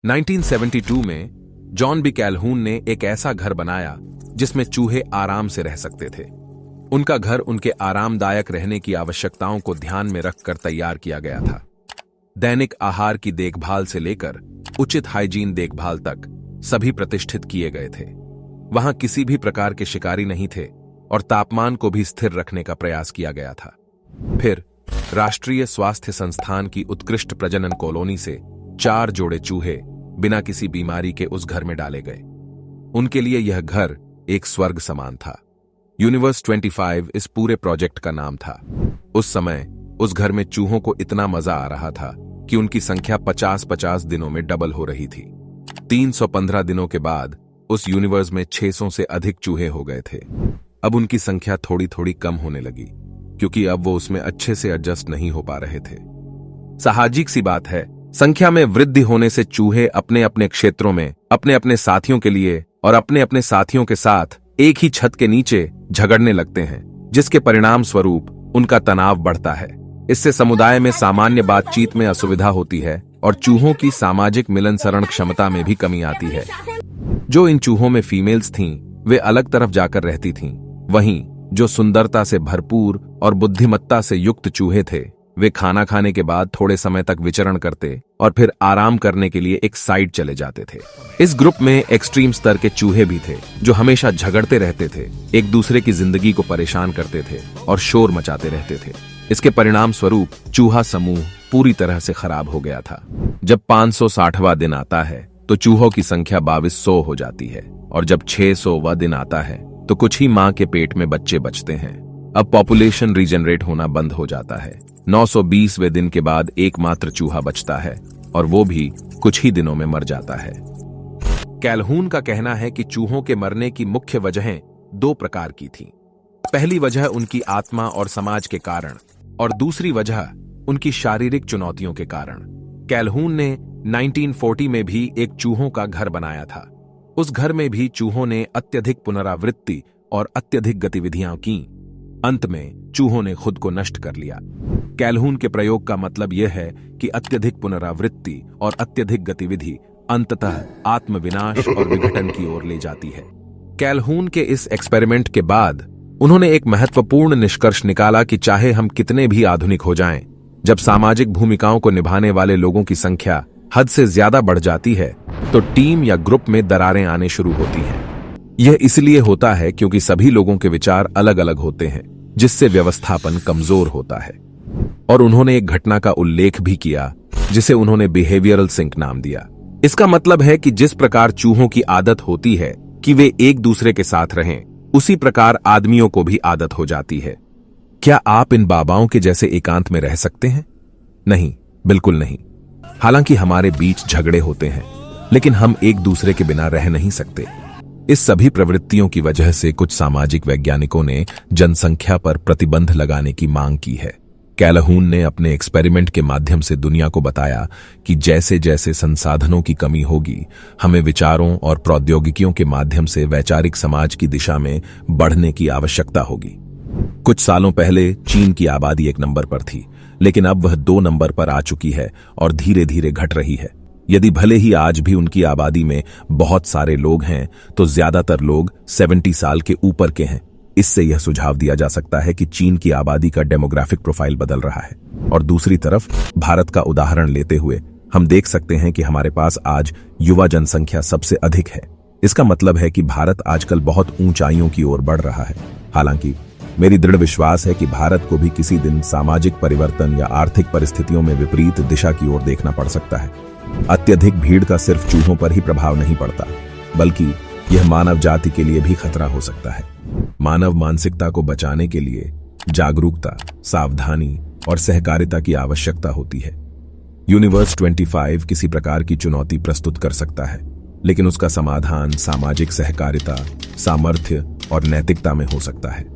1972 में John B कैल्हून ने एक ऐसा घर बनाया जिसमें चूहे आराम से रह सकते थे। उनका घर उनके आरामदायक रहने की आवश्यकताओं को ध्यान में रखकर तैयार किया गया था। दैनिक आहार की देखभाल से लेकर उचित हाइजीन देखभाल तक सभी प्रतिष्ठित किए गए थे। वहां किसी भी प्रकार के शिकारी नहीं थे और तापमान को भी स्थिर रखने का प्रयास किया गया था। फिर राष्ट्रीय स्वास्थ्य संस्थान की उत्कृष्ट प्रजनन कॉलोनी से 4 जोड़े चूहे बिना किसी बीमारी के उस घर में डाले गए। उनके लिए यह घर एक स्वर्ग समान था। यूनिवर्स 25 इस पूरे प्रोजेक्ट का नाम था। उस समय उस घर में चूहों को इतना मजा आ रहा था कि उनकी संख्या 50-50 दिनों में डबल हो रही थी। 315 दिनों के बाद उस यूनिवर्स में 600 से अधिक चूहे हो गए थे। अब उनकी संख्या थोड़ी थोड़ी कम होने लगी क्योंकि अब वो उसमें अच्छे से एडजस्ट नहीं हो पा रहे थे। साहजिक सी बात है, संख्या में वृद्धि होने से चूहे अपने अपने क्षेत्रों में अपने अपने साथियों के लिए और अपने अपने साथियों के साथ एक ही छत के नीचे झगड़ने लगते हैं, जिसके परिणाम स्वरूप उनका तनाव बढ़ता है। इससे समुदाय में सामान्य बातचीत में असुविधा होती है और चूहों की सामाजिक मिलनसरण क्षमता में भी कमी आती है। जो इन चूहों में फीमेल्स थीं, वे अलग तरफ जाकर रहती थीं। वहीं जो सुंदरता से भरपूर और बुद्धिमत्ता से युक्त चूहे थे, वे खाना खाने के बाद थोड़े समय तक विचरण करते और फिर आराम करने के लिए एक साइड चले जाते थे। इस ग्रुप में एक्सट्रीम स्तर के चूहे भी थे जो हमेशा झगड़ते रहते थे, एक दूसरे की जिंदगी को परेशान करते थे और शोर मचाते रहते थे। इसके परिणाम स्वरूप चूहा समूह पूरी तरह से खराब हो गया था। जब 560वां दिन आता है तो चूहों की संख्या 2200 हो जाती है और जब 600वां दिन आता है तो कुछ ही मां के पेट में बच्चे बचते हैं। अब पॉपुलेशन रीजनरेट होना बंद हो जाता है। 920वें दिन के बाद एकमात्र चूहा बचता है और वो भी कुछ ही दिनों में मर जाता है। कैल्हून का कहना है कि चूहों के मरने की मुख्य वजहें 2 प्रकार की थीं। पहली वजह उनकी आत्मा और समाज के कारण और दूसरी वजह उनकी शारीरिक चुनौतियों के कारण। कैल्हून ने 1940 में भी एक चूहों का घर बनाया था। उस घर में भी चूहों ने अत्यधिक पुनरावृत्ति और अत्यधिक गतिविधियां की। अंत में चूहों ने खुद को नष्ट कर लिया। कैल्हून के प्रयोग का मतलब यह है कि अत्यधिक पुनरावृत्ति और अत्यधिक गतिविधि अंततः आत्मविनाश और विघटन की ओर ले जाती है। कैल्हून के इस एक्सपेरिमेंट के बाद उन्होंने एक महत्वपूर्ण निष्कर्ष निकाला कि चाहे हम कितने भी आधुनिक हो जाएं, जब सामाजिक भूमिकाओं को निभाने वाले लोगों की संख्या हद से ज्यादा बढ़ जाती है तो टीम या ग्रुप में दरारें आने शुरू होती हैं। यह इसलिए होता है क्योंकि सभी लोगों के विचार अलग अलग होते हैं, जिससे व्यवस्थापन कमजोर होता है। और उन्होंने एक घटना का उल्लेख भी किया जिसे उन्होंने बिहेवियरल सिंक नाम दिया। इसका मतलब है कि जिस प्रकार चूहों की आदत होती है कि वे एक दूसरे के साथ रहें, उसी प्रकार आदमियों को भी आदत हो जाती है। क्या आप इन बाबाओं के जैसे एकांत में रह सकते हैं? नहीं, बिल्कुल नहीं। हालांकि हमारे बीच झगड़े होते हैं, लेकिन हम एक दूसरे के बिना रह नहीं सकते। इस सभी प्रवृत्तियों की वजह से कुछ सामाजिक वैज्ञानिकों ने जनसंख्या पर प्रतिबंध लगाने की मांग की है। कैल्हून ने अपने एक्सपेरिमेंट के माध्यम से दुनिया को बताया कि जैसे जैसे संसाधनों की कमी होगी, हमें विचारों और प्रौद्योगिकियों के माध्यम से वैचारिक समाज की दिशा में बढ़ने की आवश्यकता होगी। कुछ सालों पहले चीन की आबादी 1 नंबर पर थी, लेकिन अब वह 2 नंबर पर आ चुकी है और धीरे धीरे घट रही है। यदि भले ही आज भी उनकी आबादी में बहुत सारे लोग हैं, तो ज्यादातर लोग 70 साल के ऊपर के हैं। इससे यह सुझाव दिया जा सकता है कि चीन की आबादी का डेमोग्राफिक प्रोफाइल बदल रहा है। और दूसरी तरफ भारत का उदाहरण लेते हुए हम देख सकते हैं कि हमारे पास आज युवा जनसंख्या सबसे अधिक है। इसका मतलब है कि भारत आजकल बहुत ऊंचाइयों की ओर बढ़ रहा है। हालांकि मेरी दृढ़ विश्वास है कि भारत को भी किसी दिन सामाजिक परिवर्तन या आर्थिक परिस्थितियों में विपरीत दिशा की ओर देखना पड़ सकता है। अत्यधिक भीड़ का सिर्फ चूहों पर ही प्रभाव नहीं पड़ता, बल्कि यह मानव जाति के लिए भी खतरा हो सकता है। मानव मानसिकता को बचाने के लिए जागरूकता, सावधानी और सहकारिता की आवश्यकता होती है। यूनिवर्स 25 किसी प्रकार की चुनौती प्रस्तुत कर सकता है, लेकिन उसका समाधान सामाजिक सहकारिता, सामर्थ्य और नैतिकता में हो सकता है।